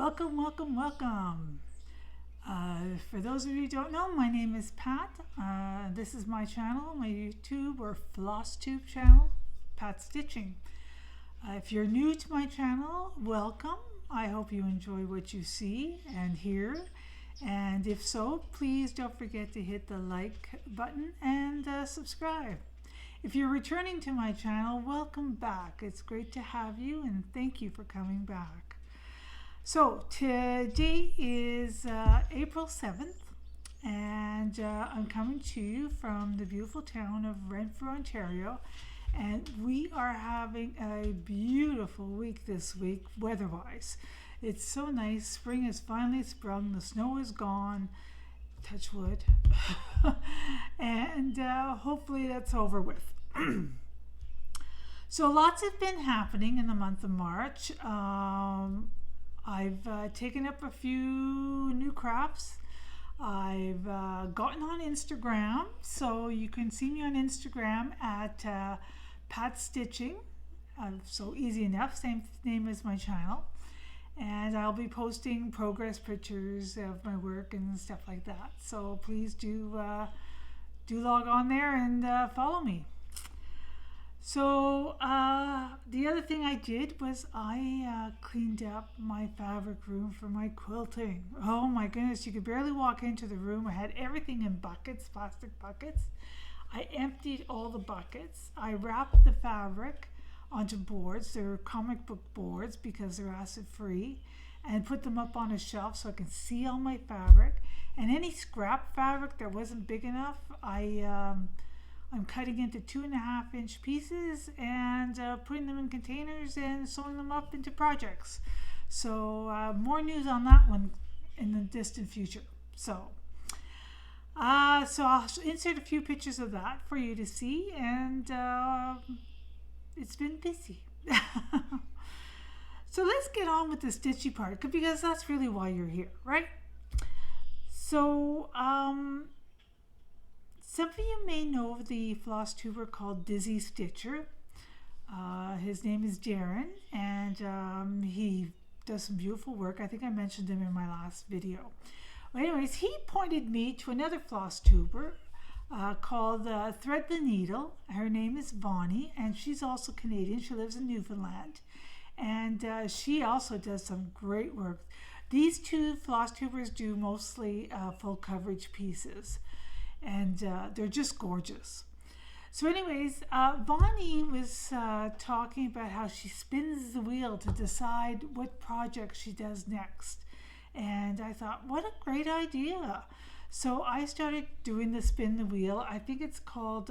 Welcome, welcome, welcome. For those of you who don't know, my name is Pat. This is my channel, my YouTube or Flosstube channel, Pat Stitching. If you're new to my channel, welcome. I hope you enjoy what you see and hear. And if so, please don't forget to hit the like button and subscribe. If you're returning to my channel, welcome back. It's great to have you and thank you for coming back. So today is April 7th and I'm coming to you from the beautiful town of Renfrew, Ontario, and we are having a beautiful week this week weather-wise. It's so nice. Spring has finally sprung. The snow is gone. Touch wood. And hopefully that's over with. So lots have been happening in the month of March. I've taken up a few new crafts. I've gotten on Instagram, so you can see me on Instagram at Pat Stitching. So easy enough, same name as my channel. And I'll be posting progress pictures of my work and stuff like that. So please do log on there and follow me. So the other thing I did was I cleaned up my fabric room for my quilting. Oh my goodness, you could barely walk into the room. I had everything in buckets, plastic buckets. I emptied all the buckets. I wrapped the fabric onto boards. They're comic book boards because they're acid free, and put them up on a shelf so I can see all my fabric. And any scrap fabric that wasn't big enough, I'm cutting into 2.5-inch pieces and putting them in containers and sewing them up into projects. So more news on that one in the distant future. So I'll insert a few pictures of that for you to see, and it's been busy. So let's get on with the stitchy part, because that's really why you're here, right? So some of you may know the Flosstuber called Dizzy Stitcher. His name is Darren, and he does some beautiful work. I think I mentioned him in my last video. Well, anyways, he pointed me to another Flosstuber called Thread the Needle. Her name is Bonnie, and she's also Canadian. She lives in Newfoundland, and she also does some great work. These two Flosstubers do mostly full coverage pieces, and they're just gorgeous. So anyways, Bonnie was talking about how she spins the wheel to decide what project she does next. And I thought, what a great idea. So I started doing the spin the wheel. I think it's called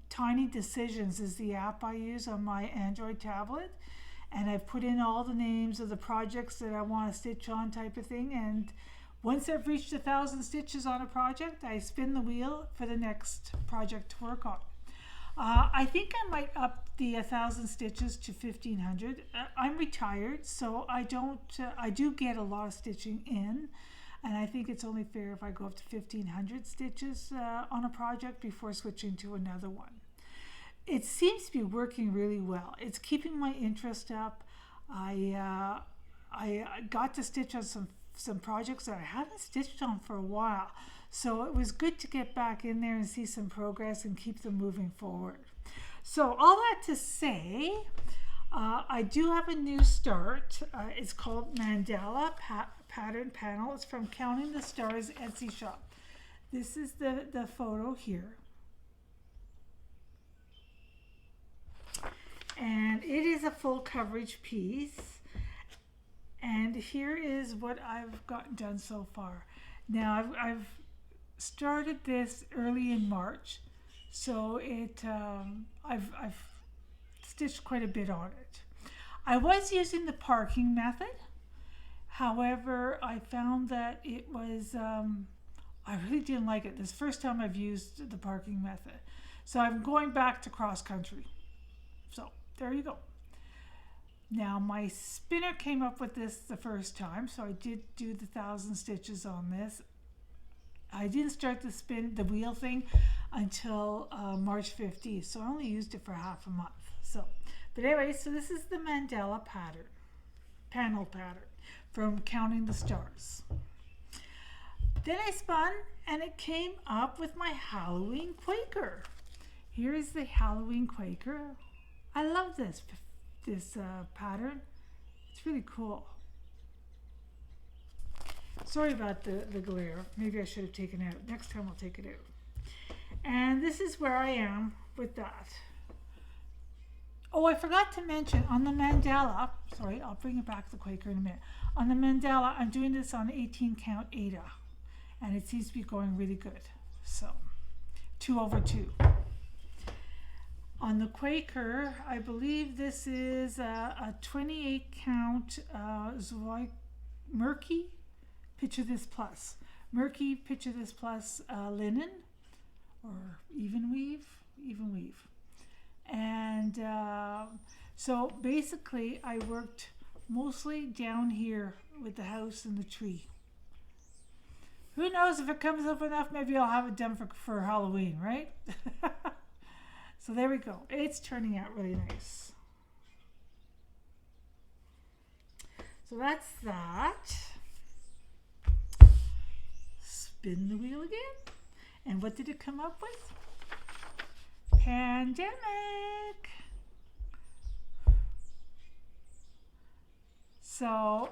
Tiny Decisions is the app I use on my Android tablet. And I've put in all the names of the projects that I want to stitch on, type of thing. And once I've reached 1,000 stitches on a project, I spin the wheel for the next project to work on. I think I might up the 1,000 stitches to 1,500. I'm retired, so I do get a lot of stitching in, and I think it's only fair if I go up to 1,500 stitches on a project before switching to another one. It seems to be working really well. It's keeping my interest up. I got to stitch on some projects that I haven't stitched on for a while. So it was good to get back in there and see some progress and keep them moving forward. So all that to say, I do have a new start. It's called Mandala Pattern Panel. It's from Counting the Stars Etsy shop. This is the photo here. And it is a full coverage piece. And here is what I've gotten done so far. Now I've started this early in March, so I've stitched quite a bit on it. I was using the parking method. However, I found that it was I really didn't like it. This is the first time I've used the parking method, so I'm going back to cross country. So there you go. Now my spinner came up with this the first time, so I did do the 1,000 stitches on this. I didn't start the wheel thing until March 15th, so I only used it for half a month. So, but anyway, so this is the Mandala panel pattern. from counting the stars. Then I spun and it came up with my Halloween Quaker. Here is the Halloween Quaker. I love this pattern. It's really cool. Sorry about the glare. Maybe I should have taken it out. Next time I'll take it out. And this is where I am with that. Oh, I forgot to mention on the mandala, sorry, I'll bring it back to the Quaker in a minute. On the mandala, I'm doing this on 18 count Ada, and it seems to be going really good. So, 2/2. On the Quaker, I believe this is a 28 count Murky Picture This Plus. Murky Picture This Plus linen, or even weave. And so basically I worked mostly down here with the house and the tree. Who knows, if it comes up enough, maybe I'll have it done for Halloween, right? So there we go. It's turning out really nice. So that's that. Spin the wheel again. And what did it come up with? Pandemic. So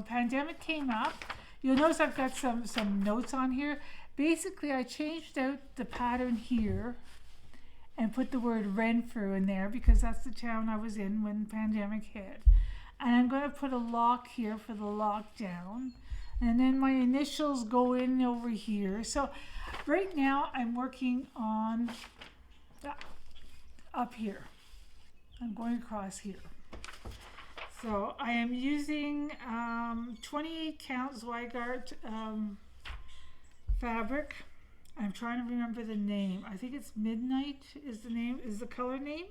pandemic came up. You'll notice I've got some notes on here. Basically, I changed out the pattern here and put the word Renfrew in there because that's the town I was in when pandemic hit. And I'm going to put a lock here for the lockdown. And then my initials go in over here. So right now I'm working on up here. I'm going across here. So I am using 28 count Zweigart fabric. I'm trying to remember the name. I think it's Midnight is the color name.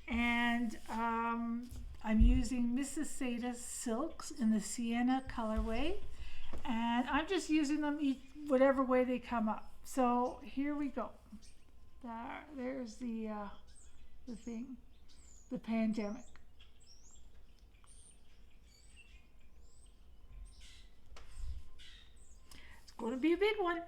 And I'm using Mrs. Sada's silks in the Sienna colorway. And I'm just using them whatever way they come up. So here we go. There's the thing, the pandemic. It's going to be a big one.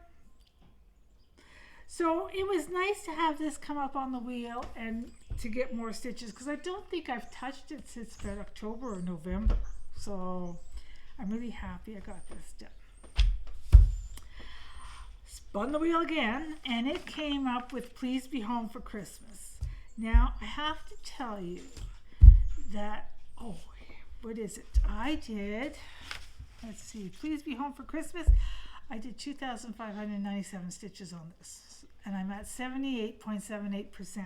So it was nice to have this come up on the wheel and to get more stitches because I don't think I've touched it since about October or November. So I'm really happy I got this done. Spun the wheel again and it came up with Please Be Home for Christmas. Now I have to tell you that, oh, what is it? I did, let's see, Please Be Home for Christmas. I did 2,597 stitches on this and I'm at 78.78%.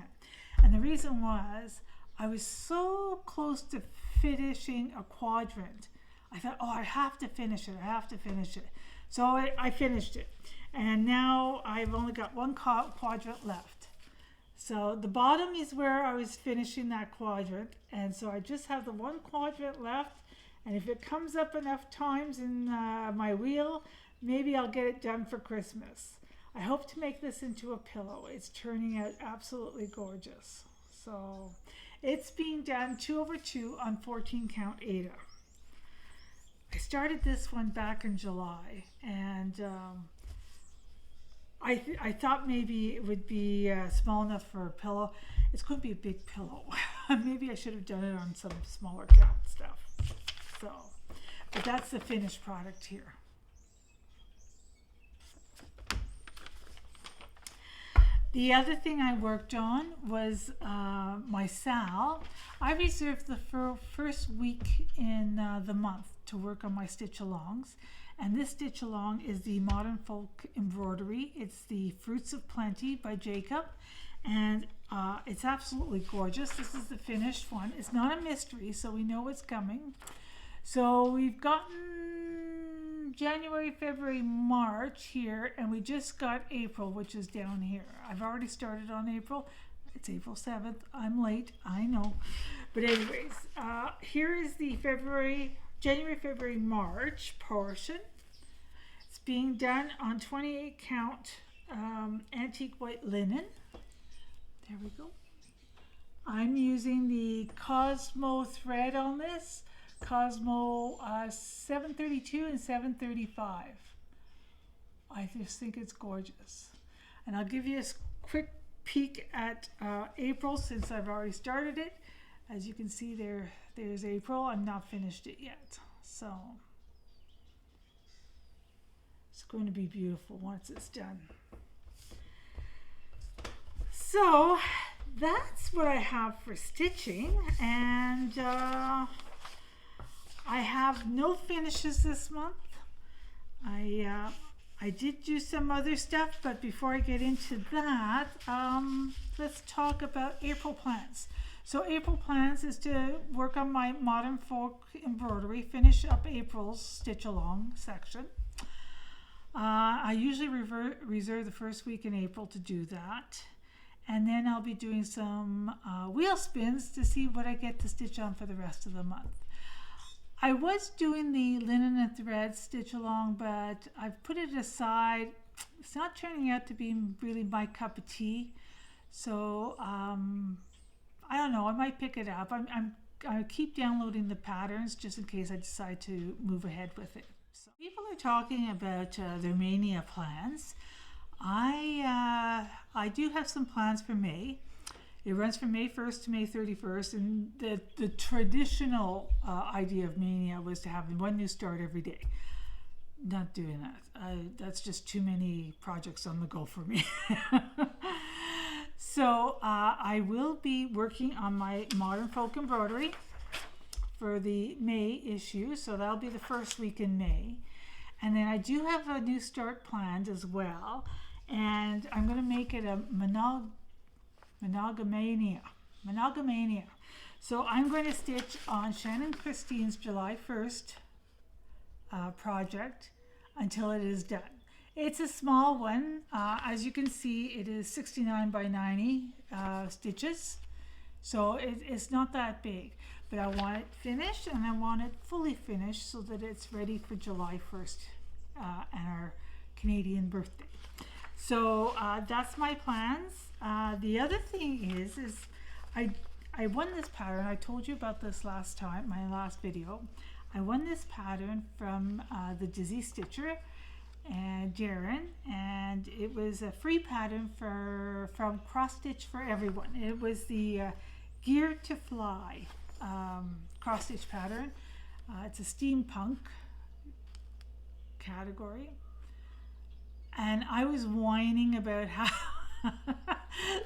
And the reason was I was so close to finishing a quadrant. I thought, oh, I have to finish it. So I finished it. And now I've only got one quadrant left. So the bottom is where I was finishing that quadrant. And so I just have the one quadrant left. And if it comes up enough times in my wheel, maybe I'll get it done for Christmas. I hope to make this into a pillow. It's turning out absolutely gorgeous. So it's being done 2/2 on 14 count Ada. I started this one back in July and I thought maybe it would be small enough for a pillow. It's going to be a big pillow. Maybe I should have done it on some smaller count stuff. So, but that's the finished product here. The other thing I worked on was my SAL. I reserved the first week in the month to work on my stitch alongs. And this stitch along is the Modern Folk Embroidery. It's the Fruits of Plenty by Jacob. And it's absolutely gorgeous. This is the finished one. It's not a mystery, so we know what's coming. So we've gotten January, February, March here, and we just got April, which is down here. I've already started on April. It's April 7th. I'm late, I know. But anyways, here is the January, February, March portion. It's being done on 28 count antique white linen. There we go. I'm using the Cosmo thread on this. Cosmo 732 and 735. I just think it's gorgeous. And I'll give you a quick peek at April since I've already started it. As you can see there's April. I'm not finished it yet. So it's going to be beautiful once it's done. So that's what I have for stitching, and I have no finishes this month. I did do some other stuff, but before I get into that, let's talk about April plans. So April plans is to work on my modern folk embroidery, finish up April's stitch along section. I usually reserve the first week in April to do that. And then I'll be doing some wheel spins to see what I get to stitch on for the rest of the month. I was doing the linen and thread stitch along, but I've put it aside. It's not turning out to be really my cup of tea. So I don't know, I might pick it up. I keep downloading the patterns just in case I decide to move ahead with it. So people are talking about their Mania plans. I do have some plans for May. It runs from May 1st to May 31st, and the traditional idea of Mania was to have one new start every day. Not doing that. That's just too many projects on the go for me. So I will be working on my modern folk embroidery for the May issue, so that'll be the first week in May. And then I do have a new start planned as well. And I'm going to make it a monogamania. So I'm going to stitch on Shannon Christine's July 1st project until it is done. It's a small one. As you can see, it is 69 by 90 stitches. So it's not that big. But I want it finished, and I want it fully finished so that it's ready for July 1st and our Canadian birthday. So that's my plans. The other thing is I won this pattern. I told you about this last time, my last video. I won this pattern from the Dizzy Stitcher and Darren, and it was a free pattern from Cross Stitch for Everyone. It was the Gear to Fly cross stitch pattern. It's a steampunk category. And I was whining about how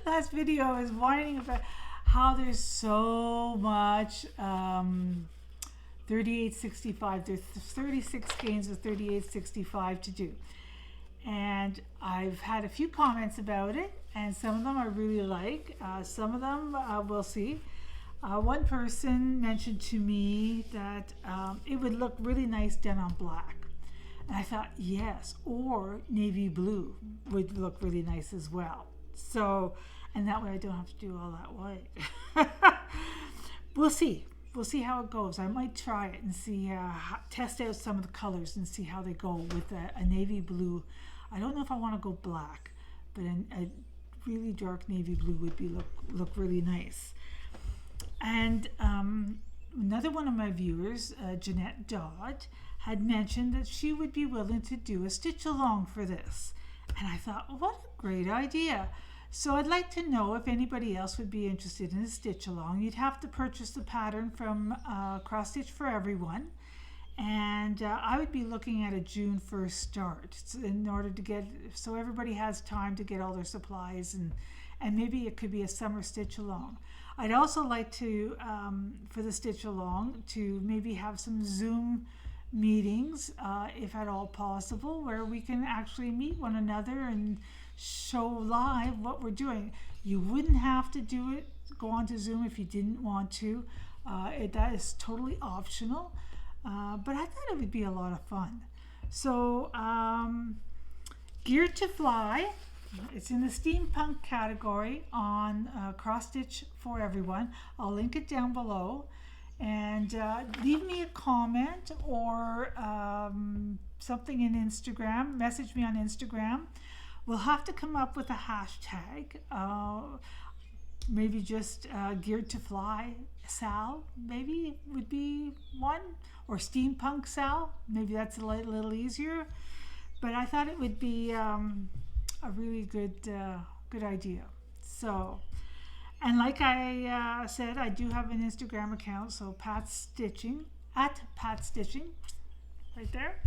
last video I was whining about how there's so much 3865. There's 36 skeins of 3865 to do. And I've had a few comments about it, and some of them I really like. Some of them we'll see. One person mentioned to me that it would look really nice done on black. And I thought, yes, or navy blue would look really nice as well. So, and that way I don't have to do all that white. We'll see. We'll see how it goes. I might try it and see, test out some of the colors and see how they go with a navy blue. I don't know if I want to go black, but a really dark navy blue would be look really nice. And another one of my viewers, Jeanette Dodd, had mentioned that she would be willing to do a stitch along for this. And I thought, what a great idea. So I'd like to know if anybody else would be interested in a stitch along. You'd have to purchase the pattern from Cross Stitch for Everyone. And I would be looking at a June 1st start in order to get, so everybody has time to get all their supplies, and maybe it could be a summer stitch along. I'd also like to, for the stitch along, to maybe have some Zoom meetings, if at all possible, where we can actually meet one another and show live what we're doing. You wouldn't have to do it, go on to Zoom if you didn't want to. That is totally optional, but I thought it would be a lot of fun. So Gear to Fly, it's in the steampunk category on Cross Stitch for Everyone. I'll link it down below. And leave me a comment or something in Instagram. Message me on Instagram. We'll have to come up with a hashtag. maybe just geared to fly Sal maybe would be one, or steampunk Sal. Maybe that's a little easier. But I thought it would be a really good idea. So, and like I said, I do have an Instagram account. So Pat's Stitching, at Pat Stitching, right there.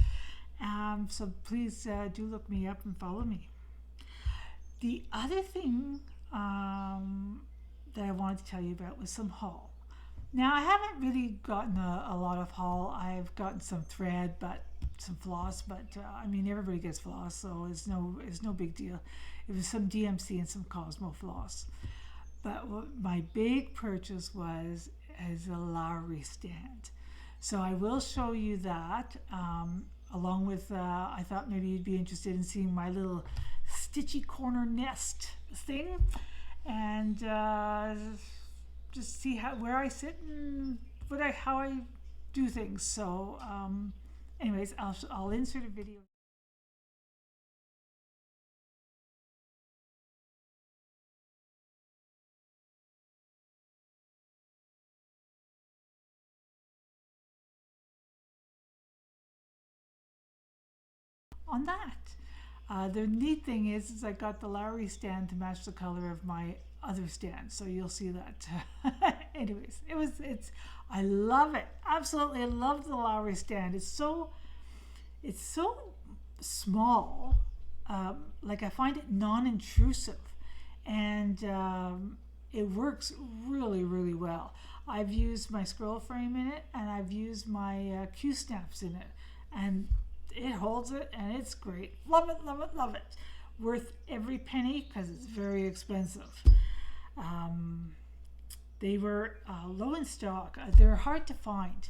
So please do look me up and follow me. The other thing that I wanted to tell you about was some haul. Now I haven't really gotten a lot of haul. I've gotten some thread, but some floss. But I mean, everybody gets floss, so it's no big deal. It was some DMC and some Cosmo floss. But what my big purchase is a Lowry stand. So I will show you that. Along with, I thought maybe you'd be interested in seeing my little stitchy corner nest thing, and just see where I sit and how I do things. So, anyways, I'll insert a video. On that. The neat thing is I got the Lowry stand to match the color of my other stand, so you'll see that. Anyways, I love it. Absolutely, I love the Lowry stand. It's so small. Like I find it non-intrusive, and it works really, really well. I've used my scroll frame in it, and I've used my Q snaps in it, and it holds it, and it's great. Love it, love it, love it. Worth every penny because it's very expensive. They were low in stock. They're hard to find.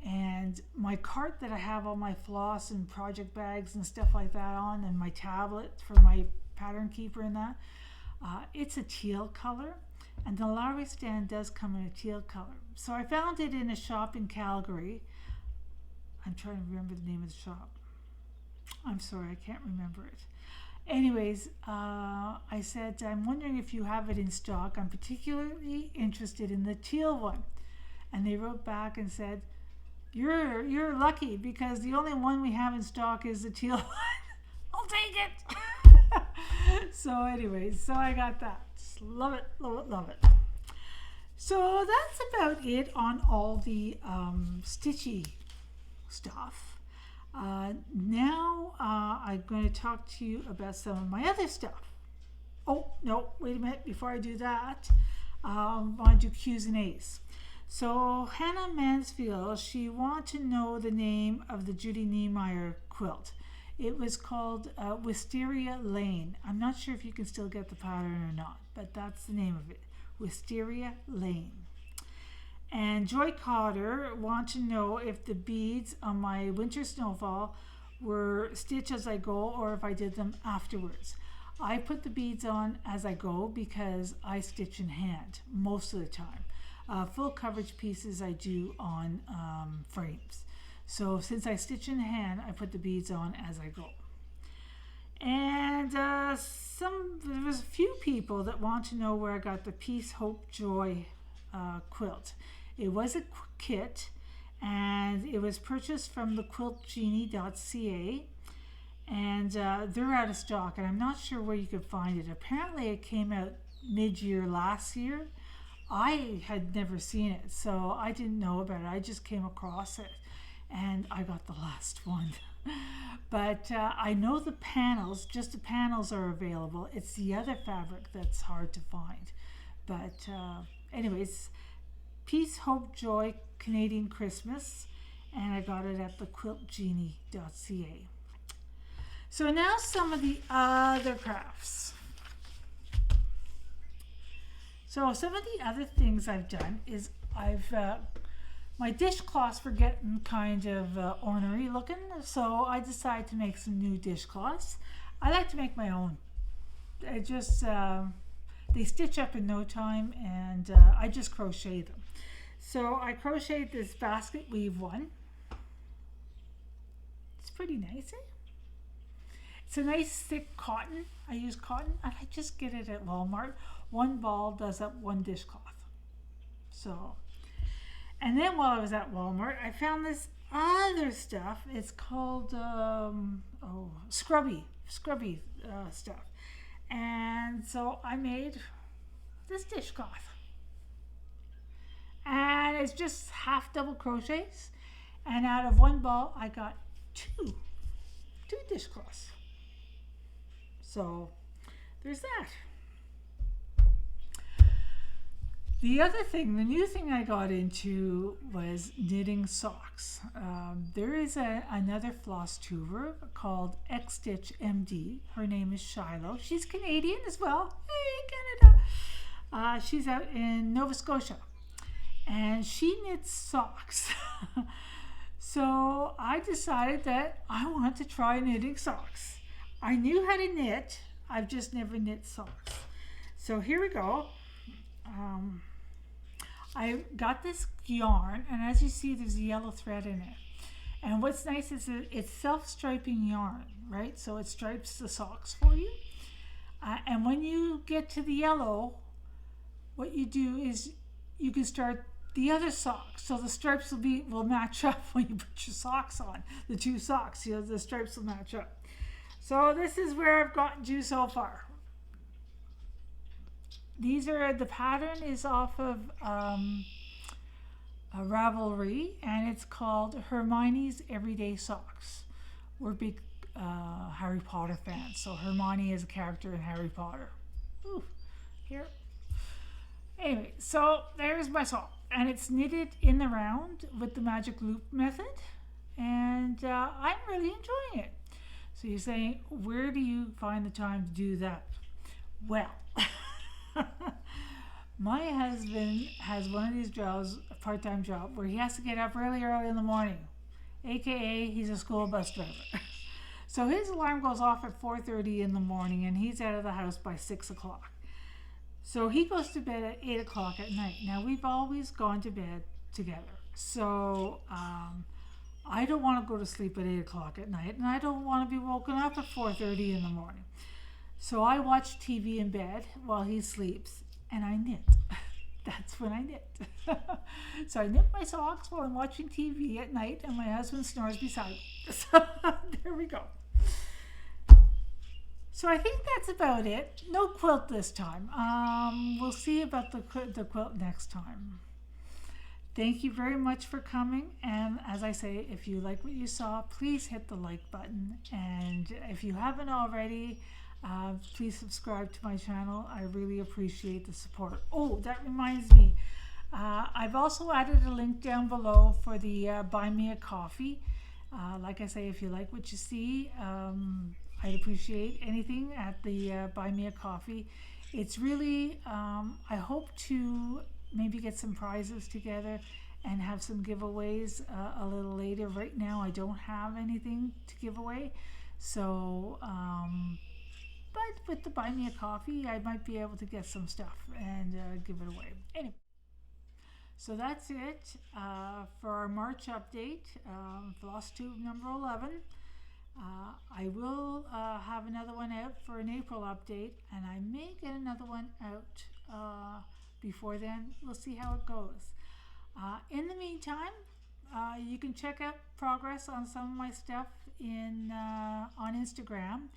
And my cart that I have all my floss and project bags and stuff like that on, and my tablet for my pattern keeper and that, it's a teal color. And the Lowry stand does come in a teal color. So I found it in a shop in Calgary. I'm trying to remember the name of the shop. I'm sorry, I can't remember it. Anyways, I said, I'm wondering if you have it in stock. I'm particularly interested in the teal one. And they wrote back and said, you're lucky because the only one we have in stock is the teal one. I'll take it. So anyways, so I got that. Love it, love it, love it. So that's about it on all the stitchy stuff. Now I'm going to talk to you about some of my other stuff. Oh, no, wait a minute. Before I do that, I want to do Q's and A's. So Hannah Mansfield, she wanted to know the name of the Judy Niemeyer quilt. It was called Wisteria Lane. I'm not sure if you can still get the pattern or not, but that's the name of it, Wisteria Lane. And Joy Cotter wanted to know if the beads on my winter snowfall were stitched as I go or if I did them afterwards. I put the beads on as I go because I stitch in hand most of the time. Full coverage pieces I do on frames. So since I stitch in hand, I put the beads on as I go. And there was a few people that want to know where I got the Peace, Hope, Joy quilt. It was a kit, and it was purchased from thequiltgenie.ca, and they're out of stock, and I'm not sure where you could find it. Apparently it came out mid-year last year. I had never seen it, so I didn't know about it. I just came across it, and I got the last one. But I know the panels, just the panels are available. It's the other fabric that's hard to find. But anyways, Peace, Hope, Joy, Canadian Christmas, and I got it at thequiltgenie.ca. So now some of the other crafts. So some of the other things I've done is my dishcloths were getting kind of ornery looking, so I decided to make some new dishcloths. I like to make my own. I just they stitch up in no time, and I just crochet them. So I crocheted this basket weave one. It's pretty nice, eh? It's a nice thick cotton. I use cotton, and I just get it at Walmart. one ball does up one dishcloth. So, and then while I was at Walmart, I found this other stuff. It's called scrubby stuff. And so I made this dishcloth. And it's just half double crochets. And out of one ball, I got two dishcloths. So there's that. The other thing, the new thing I got into was knitting socks. There is another Flosstuber called Xstitchmd. Her name is Shiloh. She's Canadian as well. Hey, Canada! She's out in Nova Scotia. And she knits socks. So I decided that I wanted to try knitting socks. I knew how to knit. I've just never knit socks. So here we go. I got this yarn, and as you see, there's a yellow thread in it. And what's nice is that it's self-striping yarn, right? So it stripes the socks for you. And when you get to the yellow, what you do is you can start the other socks. So the stripes will match up when you put your socks on. The two socks, the stripes will match up. So this is where I've gotten to so far. The pattern is off of a Ravelry, and it's called Hermione's Everyday Socks. We're big Harry Potter fans, so Hermione is a character in Harry Potter. Ooh, here. Anyway, so there's my sock, and it's knitted in the round with the magic loop method, and I'm really enjoying it. So you're saying, where do you find the time to do that? Well, my husband has one of these jobs, a part-time job, where he has to get up really early in the morning, aka he's a school bus driver. So his alarm goes off at 4:30 in the morning, and he's out of the house by 6 o'clock. So he goes to bed at 8 o'clock at night. Now, we've always gone to bed together. So I don't want to go to sleep at 8 o'clock at night, and I don't want to be woken up at 4:30 in the morning. So I watch TV in bed while he sleeps, and I knit. That's when I knit. So I knit my socks while I'm watching TV at night, and my husband snores beside me. So there we go. So I think that's about it. No quilt this time. We'll see about the quilt next time. Thank you very much for coming. And as I say, if you like what you saw, please hit the like button. And if you haven't already, please subscribe to my channel. I really appreciate the support. Oh, that reminds me. I've also added a link down below for the Buy Me a Coffee. Like I say, if you like what you see, I'd appreciate anything at the Buy Me a Coffee. It's really, I hope to maybe get some prizes together and have some giveaways a little later. Right now, I don't have anything to give away. So, but with the Buy Me a Coffee, I might be able to get some stuff and give it away. Anyway, so that's it for our March update, Flosstube number 11. I will have another one out for an April update, and I may get another one out before then. We'll see how it goes. In the meantime, you can check out progress on some of my stuff on Instagram.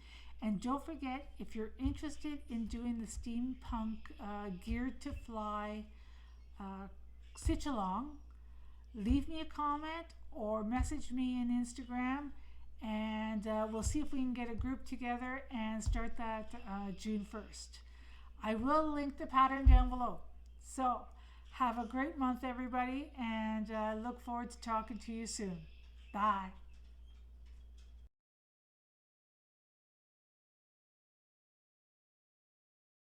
And don't forget, if you're interested in doing the steampunk geared to fly stitch along, leave me a comment or message me on Instagram, and we'll see if we can get a group together and start that June 1st. I will link the pattern down below. So have a great month, everybody, and look forward to talking to you soon. Bye.